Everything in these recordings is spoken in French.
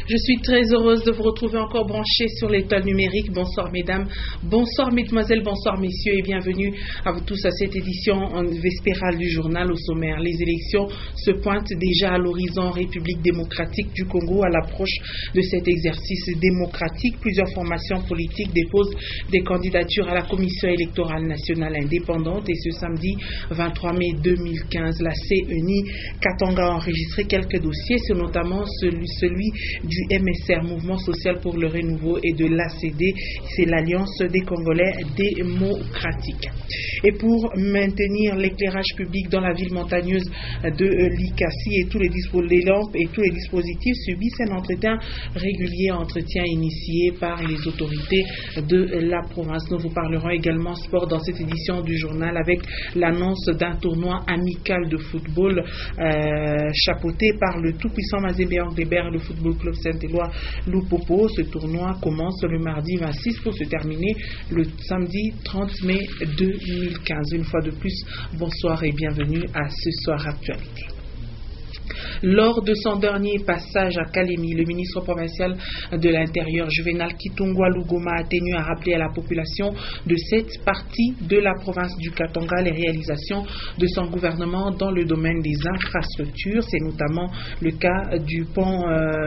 Je suis très heureuse de vous retrouver encore branchés sur l'étoile numérique. Bonsoir mesdames, bonsoir mesdemoiselles, bonsoir messieurs et bienvenue à vous tous à cette édition vespérale du journal. Au sommaire, les élections se pointent déjà à l'horizon. République démocratique du Congo, à l'approche de cet exercice démocratique, plusieurs formations politiques déposent des candidatures à la Commission électorale nationale indépendante et ce samedi 23 mai 2015, la CENI Katanga a enregistré quelques dossiers, c'est notamment celui du MSR, Mouvement social pour le renouveau, et de l'ACD, c'est l'Alliance des Congolais démocratiques. Et pour maintenir l'éclairage public dans la ville montagneuse de Likasi et tous les lampes et tous les dispositifs subissent un entretien initié par les autorités de la province. Nous vous parlerons également sport dans cette édition du journal avec l'annonce d'un tournoi amical de football chapeauté par le tout-puissant Mazembe Angleterre, le football club Saint-Éloi Lupopo. Ce tournoi commence le mardi 26 pour se terminer le samedi 30 mai 2015. Une fois de plus, bonsoir et bienvenue à ce soir actualité. Lors de son dernier passage à Kalemi, le ministre provincial de l'Intérieur, Juvenal Kitungwa Lugoma, a tenu à rappeler à la population de cette partie de la province du Katanga les réalisations de son gouvernement dans le domaine des infrastructures. C'est notamment le cas du pont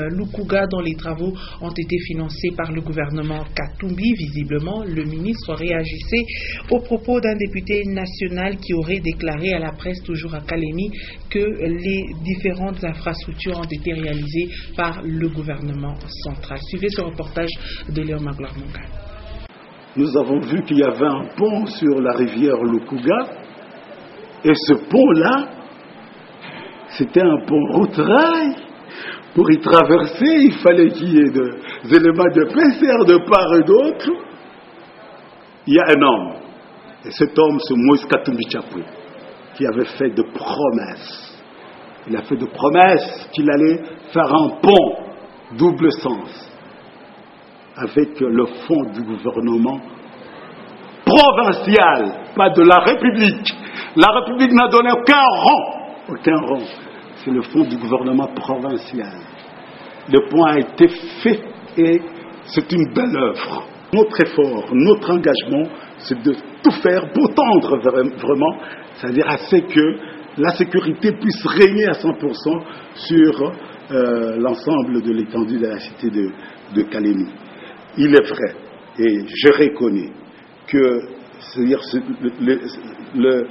Lukuga dont les travaux ont été financés par le gouvernement Katumbi. Visiblement, le ministre réagissait aux propos d'un député national qui aurait déclaré à la presse, toujours à Kalemi, que les différentes infrastructures ont été réalisées par le gouvernement central. Suivez ce reportage de Léon Magloire-Monga. Nous avons vu qu'il y avait un pont sur la rivière Lukuga et ce pont-là, c'était un pont route-rail. Pour y traverser, il fallait qu'il y ait des éléments de PCR de part et d'autre. Il y a un homme, et cet homme, c'est Moïse Katumbi Chapwe, qui avait fait de promesses. Il a fait de promesses qu'il allait faire un pont double sens avec le fonds du gouvernement provincial, pas de la République. La République n'a donné aucun rond. C'est le fonds du gouvernement provincial. Le pont a été fait et c'est une belle œuvre. Notre effort, notre engagement, c'est de tout faire pour tendre vraiment, c'est-à-dire à ce que la sécurité puisse régner à 100% sur l'ensemble de l'étendue de la cité de Kalemi. Il est vrai, et je reconnais que c'est-à-dire le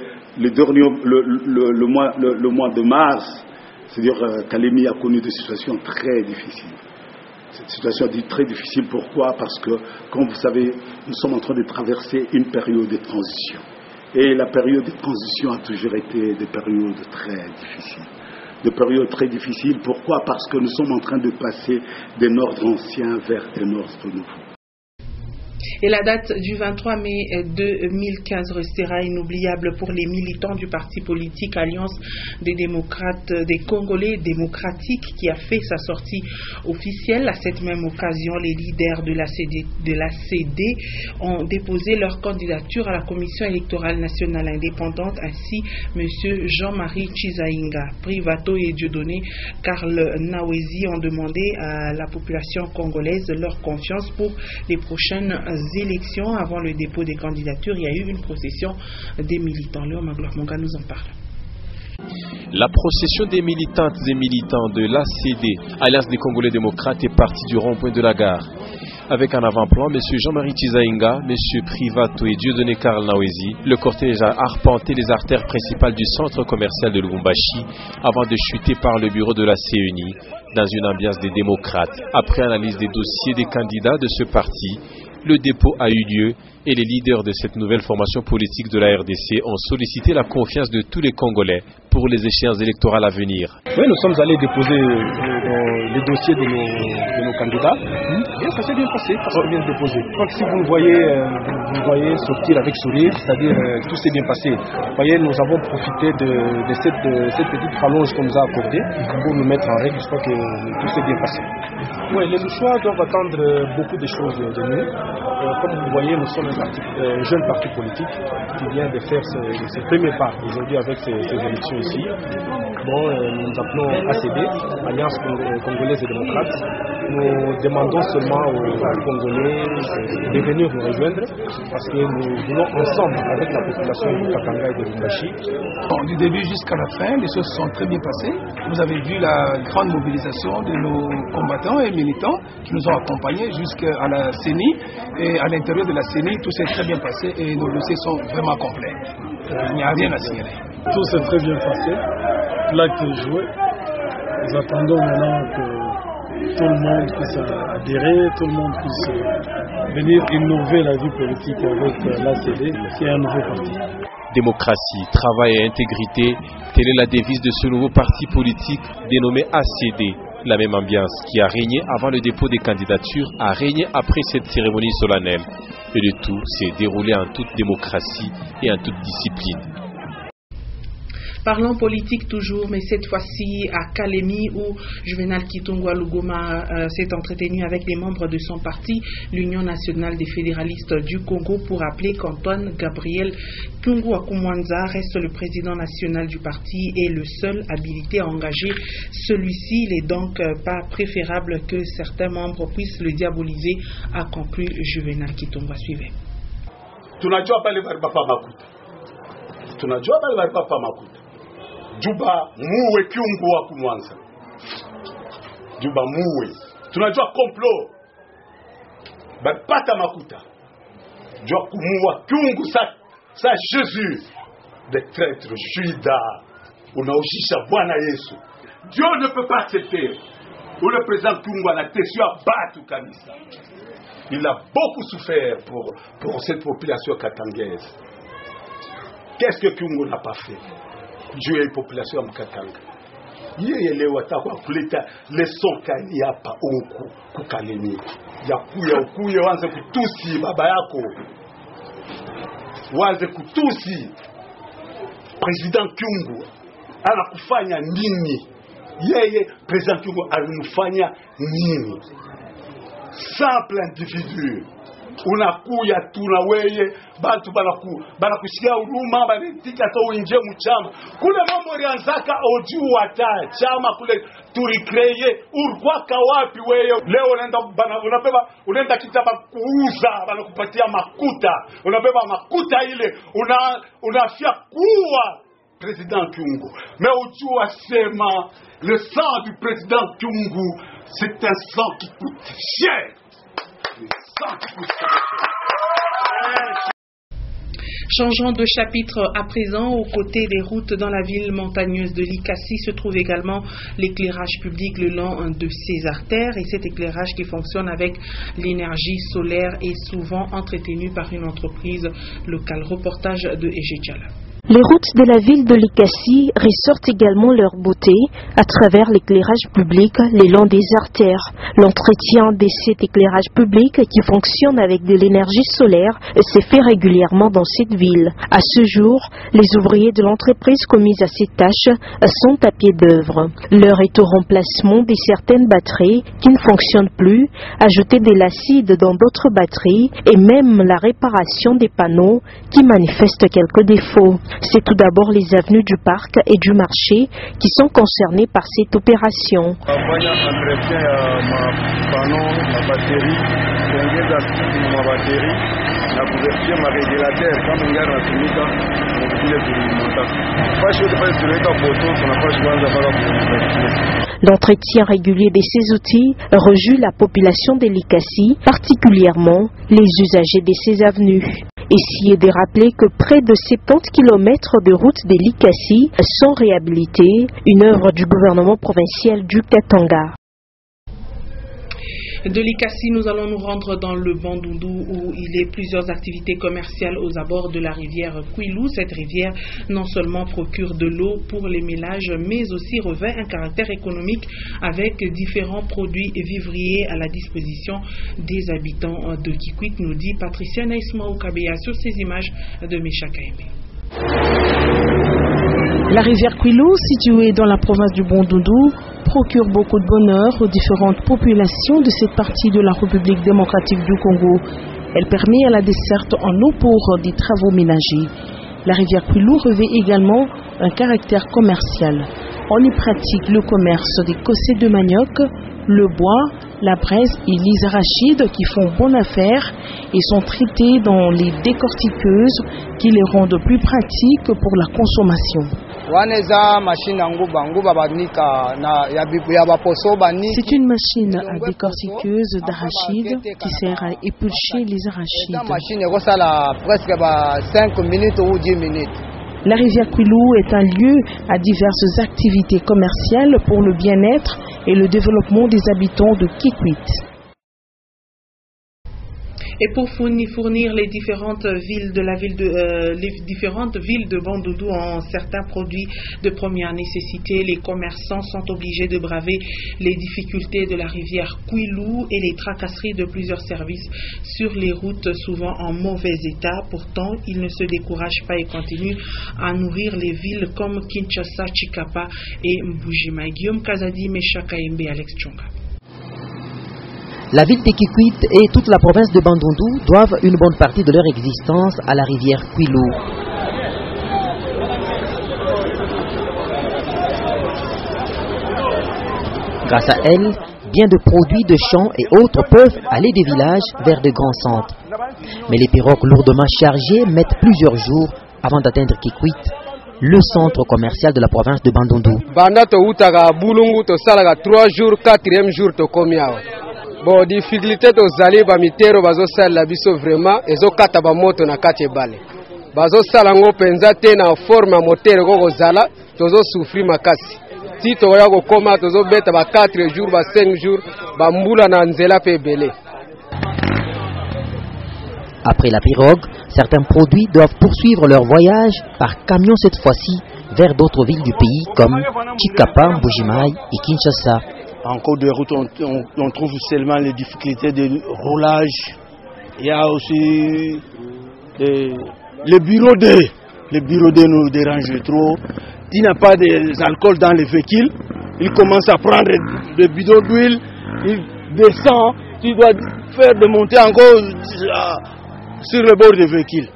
mois de mars, c'est-à-dire Kalemi a connu des situations très difficiles. Cette situation est très difficile, pourquoi? Parce que, comme vous savez, nous sommes en train de traverser une période de transition. Et la période de transition a toujours été des périodes très difficiles. Des périodes très difficiles, pourquoi? Parce que nous sommes en train de passer d'un ordre ancien vers un ordre nouveau. Et la date du 23 mai 2015 restera inoubliable pour les militants du parti politique Alliance des démocrates, des Congolais démocratiques, qui a fait sa sortie officielle. À cette même occasion, les leaders de l'ACD ont déposé leur candidature à la Commission électorale nationale indépendante, ainsi M. Jean-Marie Chizaïnga. Privato et Dieudonné Karl Nawezi ont demandé à la population congolaise leur confiance pour les prochaines élections. Avant le dépôt des candidatures, il y a eu une procession des militants. Léon Magloire-Monga nous en parle. La procession des militantes et militants de l'ACD, Alliance des Congolais démocrates, est partie du rond-point de la gare. Avec en avant-plan M. Jean-Marie Chizaïnga, M. Privato et Dieudonné Karl Nawezi, le cortège a arpenté les artères principales du centre commercial de Lubumbashi avant de chuter par le bureau de la CENI dans une ambiance des démocrates. Après analyse des dossiers des candidats de ce parti, le dépôt a eu lieu et les leaders de cette nouvelle formation politique de la RDC ont sollicité la confiance de tous les Congolais pour les échéances électorales à venir. Oui, nous sommes allés déposer les dossiers de nos candidats. Et ça s'est bien passé, ça s'est bien déposé. Donc si vous nous voyez sortir avec sourire, c'est-à-dire tout s'est bien passé. Vous voyez, nous avons profité de cette petite rallonge qu'on nous a accordée pour nous mettre en règle. Je crois que tout s'est bien passé. Oui, les Louchois doivent attendre beaucoup de choses de nous. Comme vous voyez, nous sommes jeune parti politique qui vient de faire ses premiers pas aujourd'hui avec ces élections ici. Nous appelons ACD, Alliance Congolaise et Démocrate. Nous demandons seulement aux Congolais de venir nous rejoindre parce que nous voulons ensemble avec la population de Katanga et de Lubumbashi. Du début jusqu'à la fin, les choses sont très bien passées. Vous avez vu la grande mobilisation de nos combattants et militants qui nous ont accompagnés jusqu'à la CENI. Et à l'intérieur de la CENI, tout s'est très bien passé et nos dossiers sont vraiment complets. Il n'y a rien à signaler. Tout s'est très bien passé. L'acte est joué. Nous attendons maintenant que tout le monde puisse adhérer, tout le monde puisse venir innover la vie politique avec l'ACD, qui est un nouveau parti. Démocratie, travail et intégrité, telle est la devise de ce nouveau parti politique dénommé ACD. La même ambiance qui a régné avant le dépôt des candidatures a régné après cette cérémonie solennelle. Et le tout s'est déroulé en toute démocratie et en toute discipline. Parlons politique toujours, mais cette fois-ci à Kalemi où Juvenal Kitongwa Lugoma s'est entretenu avec les membres de son parti, l'Union nationale des fédéralistes du Congo, pour rappeler qu'Antoine Gabriel Kyungwa Kumwanza reste le président national du parti et le seul habilité à engager celui-ci. Il n'est donc pas préférable que certains membres puissent le diaboliser, a conclu Juvenal Kitongwa. Suivez. Tunajua pale papa makuta. Juba muwe Kyungwa Kumwanza. Juba muwe. Tunajua complot. Bapata makuta. Jua kumuwa Kyungu sa Jésus. Des traîtres Judas. Unaujisha Bwana Yesu. Dieu ne peut pas accepter. Où le président Kyungwa n'a tessu à battre Kanisa. Il a beaucoup souffert pour cette population katangaise. Qu'est-ce que Kyungwa n'a pas fait? Dieu et population ya Katanga. Yeye leo atakuwa kuleta leson kani hapa huku kukalemi. Ya kuya wanze kutusi baba yako. Wanze kutusi President Kyungu. Anakufanya nini? Yeye President Kyungu alimfanya nini? Simple individu. Unakuya tuna weye bantu banakusikia huruma banitika to uinje mchama kule mambo rianzaka ojua ta chama kule turikreye urkwaka wapi wewe leo unaenda kitaba kuuza banakupatia makuta unabeba makuta ile unafia kuwa président Kyungu mais ojua sema le sang du président Kyungu c'est un sang qui coûte cher. Changeons de chapitre à présent. Aux côtés des routes dans la ville montagneuse de Likasi se trouve également l'éclairage public le long de ces artères, et cet éclairage qui fonctionne avec l'énergie solaire est souvent entretenu par une entreprise locale. Reportage de Ejejala. Les routes de la ville de Likasi ressortent également leur beauté à travers l'éclairage public le long des artères. L'entretien de cet éclairage public qui fonctionne avec de l'énergie solaire s'est fait régulièrement dans cette ville. À ce jour, les ouvriers de l'entreprise commise à ces tâches sont à pied d'œuvre. L'heure est au remplacement de certaines batteries qui ne fonctionnent plus, ajouter de l'acide dans d'autres batteries et même la réparation des panneaux qui manifestent quelques défauts. C'est tout d'abord les avenues du parc et du marché qui sont concernées par cette opération. L'entretien régulier de ces outils réjouit la population de Likasi, particulièrement les usagers de ces avenues. Ici est de rappeler que près de 70 km de routes de Likasi sont réhabilités, une œuvre du gouvernement provincial du Katanga. De Likasi, nous allons nous rendre dans le Bandundu où il y a plusieurs activités commerciales aux abords de la rivière Kwilu. Cette rivière non seulement procure de l'eau pour les ménages, mais aussi revêt un caractère économique avec différents produits vivriers à la disposition des habitants de Kikwit, nous dit Patricia Naïsma Okabeya sur ces images de Mecha Kaeme. La rivière Kwilu, située dans la province du Bandundu, procure beaucoup de bonheur aux différentes populations de cette partie de la République démocratique du Congo. Elle permet à la desserte en eau pour des travaux ménagers. La rivière Kwilu revêt également un caractère commercial. On y pratique le commerce des cossets de manioc, le bois, la braise et les arachides qui font bonne affaire et sont traités dans les décortiqueuses qui les rendent plus pratiques pour la consommation. C'est une machine à décortiqueuse d'arachides qui sert à éplucher les arachides. La rivière Kwilu est un lieu à diverses activités commerciales pour le bien-être et le développement des habitants de Kikwit. Et pour fournir les différentes villes de Bandundu en certains produits de première nécessité, les commerçants sont obligés de braver les difficultés de la rivière Kwilu et les tracasseries de plusieurs services sur les routes souvent en mauvais état. Pourtant, ils ne se découragent pas et continuent à nourrir les villes comme Kinshasa, Chikapa et Mbujimai. Guillaume Kazadi, Mesha Kaembe, Alex Chonga. La ville de Kikwit et toute la province de Bandundu doivent une bonne partie de leur existence à la rivière Kwilu. Grâce à elle, bien de produits de champs et autres peuvent aller des villages vers de grands centres. Mais les pirogues lourdement chargées mettent plusieurs jours avant d'atteindre Kikwit, le centre commercial de la province de Bandundu. Bon, difficulté tozali ba mitero bazosala biso vraiment ezokata ba moto na kati ebale. Bazosala ngo penza te na forme ya moteur ko kozala tozo souffrir makasi. Ti toya ko koma tozo beta ba 4 jours ba 5 jours ba mbula na nzela pe belé. Après la pirogue, certains produits doivent poursuivre leur voyage par camion cette fois-ci vers d'autres villes du pays comme Chikapa, Mbujimai et Kinshasa. En cours de route, on trouve seulement les difficultés de roulage. Il y a aussi les bureaux D. Les bureaux D nous dérangent trop. Il n'y a pas d'alcool dans les véhicules. Il commence à prendre des bidons d'huile. Il descend. Tu dois faire de monter encore sur le bord des véhicules.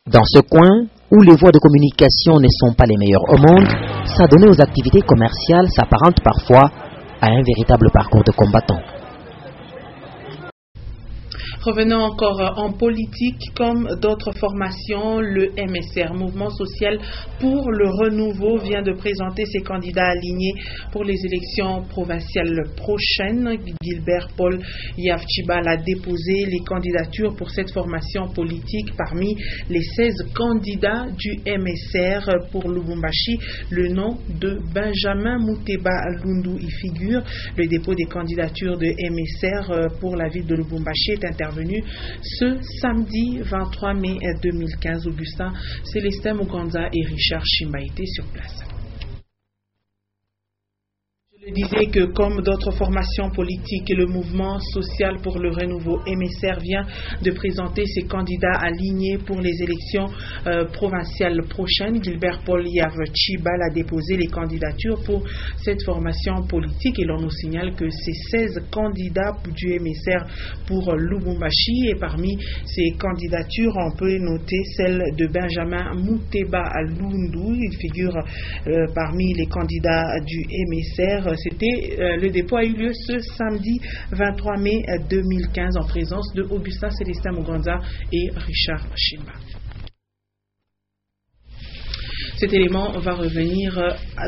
Dans ce coin, où les voies de communication ne sont pas les meilleures au monde, s'adonner aux activités commerciales s'apparente parfois à un véritable parcours de combattant. Revenons encore en politique, comme d'autres formations, le MSR, Mouvement social pour le renouveau, vient de présenter ses candidats alignés pour les élections provinciales prochaines. Gilbert Paul Yavchibal a déposé les candidatures pour cette formation politique. Parmi les 16 candidats du MSR pour Lubumbashi, le nom de Benjamin Mouteba Lundu y figure. Le dépôt des candidatures de MSR pour la ville de Lubumbashi est intervenu ce samedi 23 mai 2015. Augustin Célestin Muganza et Richard Chimba étaient sur place. Je disais que comme d'autres formations politiques, le mouvement social pour le renouveau MSR vient de présenter ses candidats alignés pour les élections provinciales prochaines. Gilbert Paul Yavchibal a déposé les candidatures pour cette formation politique et l'on nous signale que ces 16 candidats du MSR pour Lubumbashi, et parmi ces candidatures on peut noter celle de Benjamin Mouteba Lundu. Il figure parmi les candidats du MSR. Le dépôt a eu lieu ce samedi 23 mai 2015 en présence de Augustin Célestin Muganza et Richard Chimba. Cet élément va revenir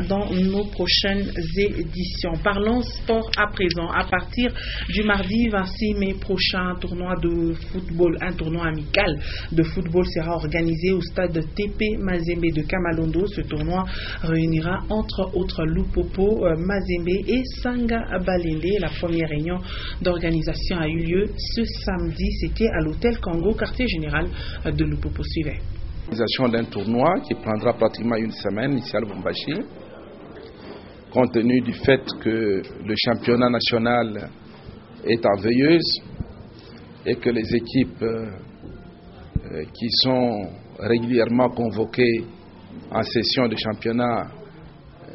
dans nos prochaines éditions. Parlons sport à présent. À partir du mardi 26 mai prochain, un tournoi amical de football sera organisé au stade TP Mazembe de Kamalondo. Ce tournoi réunira entre autres Lupopo, Mazembe et Sanga Balende. La première réunion d'organisation a eu lieu ce samedi. C'était à l'hôtel Congo, quartier général de Lupopo. Suivez. L'organisation d'un tournoi qui prendra pratiquement une semaine ici à Lubumbashi, compte tenu du fait que le championnat national est en veilleuse et que les équipes qui sont régulièrement convoquées en session de championnat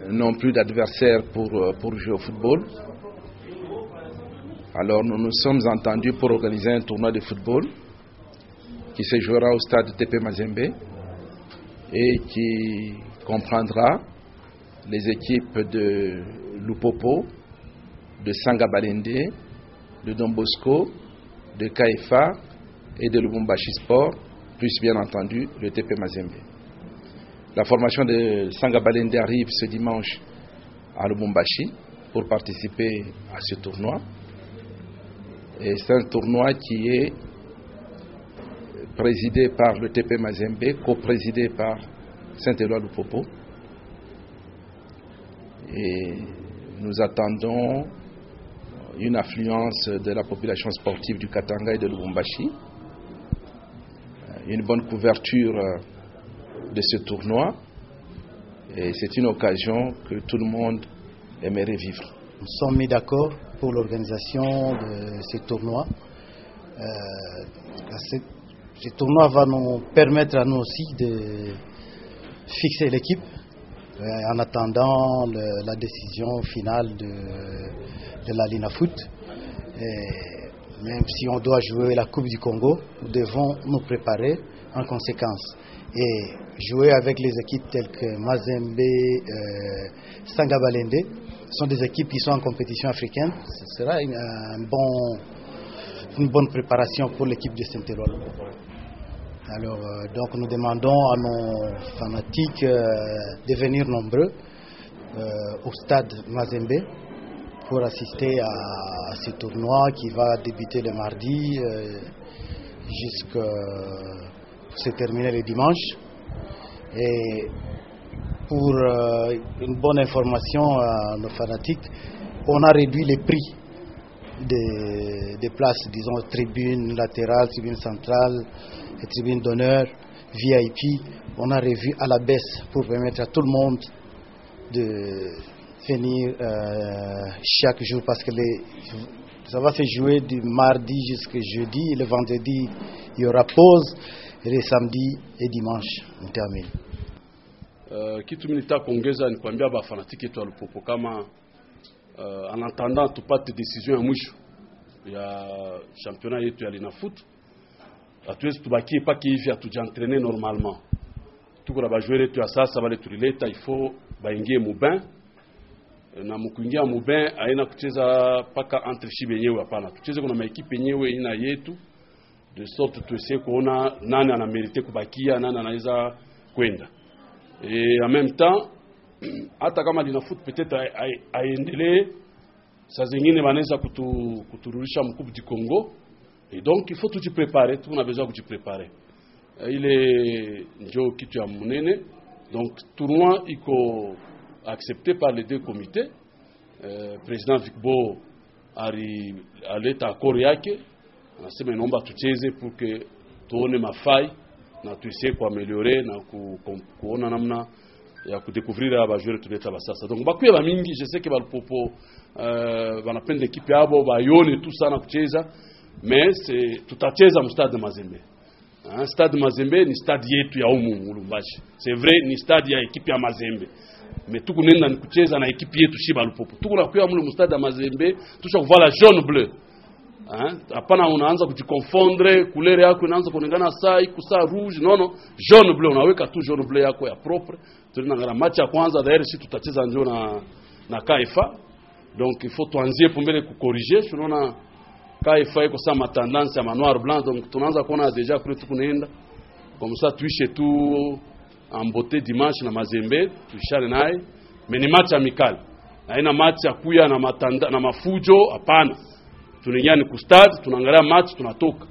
n'ont plus d'adversaires pour jouer au football. Alors nous nous sommes entendus pour organiser un tournoi de football qui se jouera au stade TP Mazembe et qui comprendra les équipes de Lupopo, de Sangabalende, de Don Bosco, de Kaifa et de Lubumbashi Sport, plus bien entendu le TP Mazembe. La formation de Sangabalende arrive ce dimanche à Lubumbashi pour participer à ce tournoi. Et c'est un tournoi qui est présidé par le TP Mazembe, co-présidé par Saint-Éloi Lupopo. Et nous attendons une affluence de la population sportive du Katanga et de Lubumbashi, une bonne couverture de ce tournoi, et c'est une occasion que tout le monde aimerait vivre. Nous sommes mis d'accord pour l'organisation de ce tournoi. Ce tournoi va nous permettre à nous aussi de fixer l'équipe en attendant la décision finale de la Linafoot. Même si on doit jouer la Coupe du Congo, nous devons nous préparer en conséquence. Et jouer avec les équipes telles que Mazembe, Sangabalende, sont des équipes qui sont en compétition africaine. Ce sera une bonne préparation pour l'équipe de Saint-Éloi. Alors, donc nous demandons à nos fanatiques de venir nombreux au stade Mazembe pour assister à ce tournoi qui va débuter le mardi jusqu'à se terminer le dimanche. Et pour une bonne information à nos fanatiques, on a réduit les prix des places, disons tribune latérale, tribune centrale, et tribune d'honneur, VIP. On a revu à la baisse pour permettre à tout le monde de venir chaque jour, parce que ça va se jouer du mardi jusqu'au jeudi. Le vendredi, il y aura pause. Et le samedi et dimanche, on termine. Kitu milita kuongeza ni kuambia ba fanatiki yetu wa Lupopo kama en attendant tupate decision ya mwisho ya championnat yetu ya Linafoot, hatuwezi tubakie paki hivi hatujantraîner normalement. Tuko na bajoueur yetu ya sasa wale tulileta, il faut baingie mubain, na mkuingia mubain haina kucheza paka entre shibe yenyewe, hapana. Tucheze kuna maekipe yenyewe ina yetu, de sorte tuweze kuona nani ana mérité kubakia, nani anaweza kwenda. Et en même temps, hata kama Linafoot peut-être aendelee, saa zingine wanaweza kuturudisha mkubu du Congo. Et donc il faut tout y préparer, tout on a besoin de se préparer. Il est njo kitu ya munene. Donc tournoi iko accepté par les deux comités. Président Vicbo aleta accord yake, anasema inaomba tucheze pour que tuone mafai na tuisie kuameliore na kuona namna ya kudécouvrir aba joueurs tuleta basasa. Donc bakuye ba mingi, je sais que Lupopo banapenda equipe yabo bayone tout ça na kucheza, mais c'est tutacheza mu stade Mazembe. Stade Mazembe ni stade yetu ya umu Lubumbashi. C'est vrai ni stade ya equipe ya Mazembe. Mais tukunenda ni kucheza na equipe yetu shiba Lupopo. Tukunakuya mu stade Mazembe, tusha kuvala jaune bleu. Hapana unaanza kujikonfondre, couleur yako inaanza kuonekana saa iko saa rouge, non, jaune bleu, unaweka tu jaune bleu yako ya propre. Tunangana match ya kwanza d'ailleurs si tutacheza ndio na Kaifa. Donc il faut tuanzie pombele ku corriger, tunaona Kaifa iko sama tendance ya noir blanc, donc tunaanza kuona déjà kule tukunaenda. Comme ça tuishe tu en beauté dimanche na Mazembe, tuishane naye, mais ni match amical. Haina match ya kuya na matanda na mafujo, hapana. Tunaingia ni kustad, tunaangalia match, tunatoka.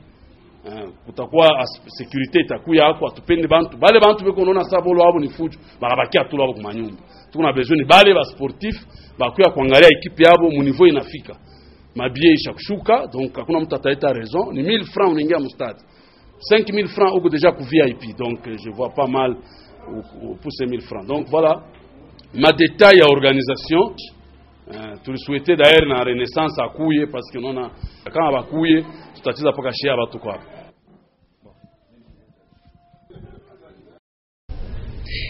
Kutakuwa security itakuya hapo, atupende bantu. Bale bantu beko unaona sabolo hapo ni fujo, barabakia tu hapo kwa nyumba. Tuna besoin ni bale ba sportif, bakuya kuangalia equipe yabo mu niveau inafika. Mabie isha kushuka, donc hakuna mtu ataleta raison. Ni 1000 francs unaingia mu stade. 5000 francs uko déjà ku VIP, donc je vois pas mal pour ces 1000 francs. Donc voilà ma détail ya organisation. Tulisouhaité d'ailleurs na renaissance akuye parce que nona kama bakuye tutacheza paka shia batu kwa.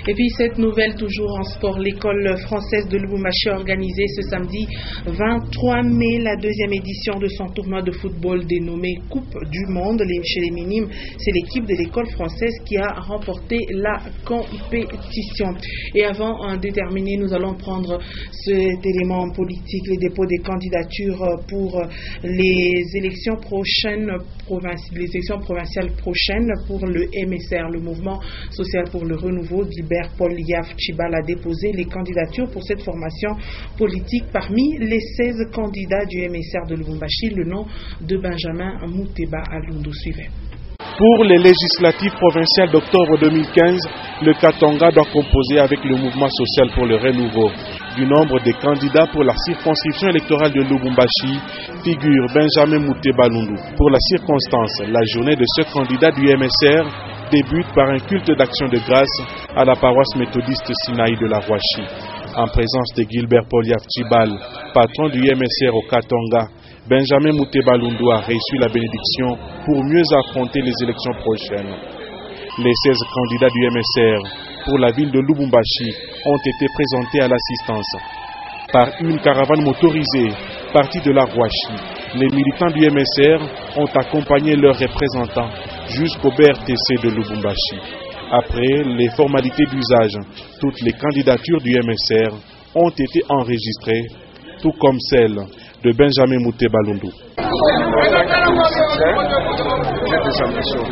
Et puis cette nouvelle toujours en sport, l'école française de Lubumbashi a organisé ce samedi 23 mai la deuxième édition de son tournoi de football dénommé Coupe du Monde. Chez les minimes, c'est l'équipe de l'école française qui a remporté la compétition. Et avant de terminer, nous allons prendre cet élément politique, les dépôts des candidatures pour les élections prochaines, les élections provinciales prochaines pour le MSR, le mouvement social pour le renouveau. Gilbert Paul Yaf Chibal a déposé les candidatures pour cette formation politique. Parmi les 16 candidats du MSR de Lubumbashi, le nom de Benjamin Mouteba Alundu suivait. Pour les législatives provinciales d'octobre 2015, le Katanga doit composer avec le mouvement social pour le renouveau. Du nombre des candidats pour la circonscription électorale de Lubumbashi figure Benjamin Mouteba Alundu. Pour la circonstance, la journée de ce candidat du MSR débute par un culte d'action de grâce à la paroisse méthodiste Sinaï de la Rouachi. En présence de Gilbert Paul Yaf Chibal, patron du MSR au Katanga, Benjamin Mouteba Alundu a reçu la bénédiction pour mieux affronter les élections prochaines. Les 16 candidats du MSR pour la ville de Lubumbashi ont été présentés à l'assistance. Par une caravane motorisée partie de la Rouachi, les militants du MSR ont accompagné leurs représentants jusqu'au BRTC de Lubumbashi. Après les formalités d'usage, toutes les candidatures du MSR ont été enregistrées, tout comme celle de Benjamin Mouteba Alundu. J'ai des ambitions.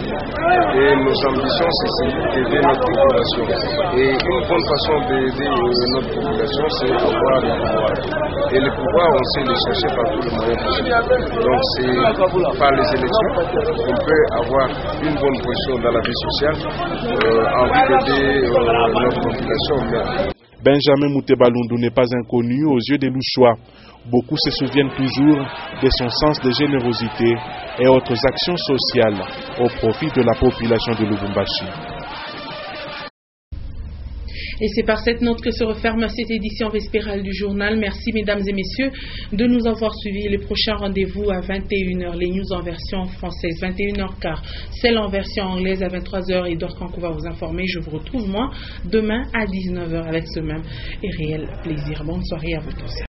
Et nos ambitions, c'est d'aider notre population. Et une bonne façon d'aider notre population, c'est avoir le pouvoir. Et le pouvoir, on sait le chercher par tous les moyens possibles. Donc c'est par les élections qu'on peut avoir une bonne position dans la vie sociale, envie d'aider notre population. Benjamin Mouteba Alundu n'est pas inconnu aux yeux des Louchois. Beaucoup se souviennent toujours de son sens de générosité et autres actions sociales au profit de la population de Lubumbashi. Et c'est par cette note que se referme cette édition vespérale du journal. Merci mesdames et messieurs de nous avoir suivis. Le prochain rendez-vous à 21h, les news en version française, 21h15, celle en version anglaise à 23h. Et Dorcan va vous informer. Je vous retrouve moi demain à 19h avec ce même et réel plaisir. Bonne soirée à vous tous.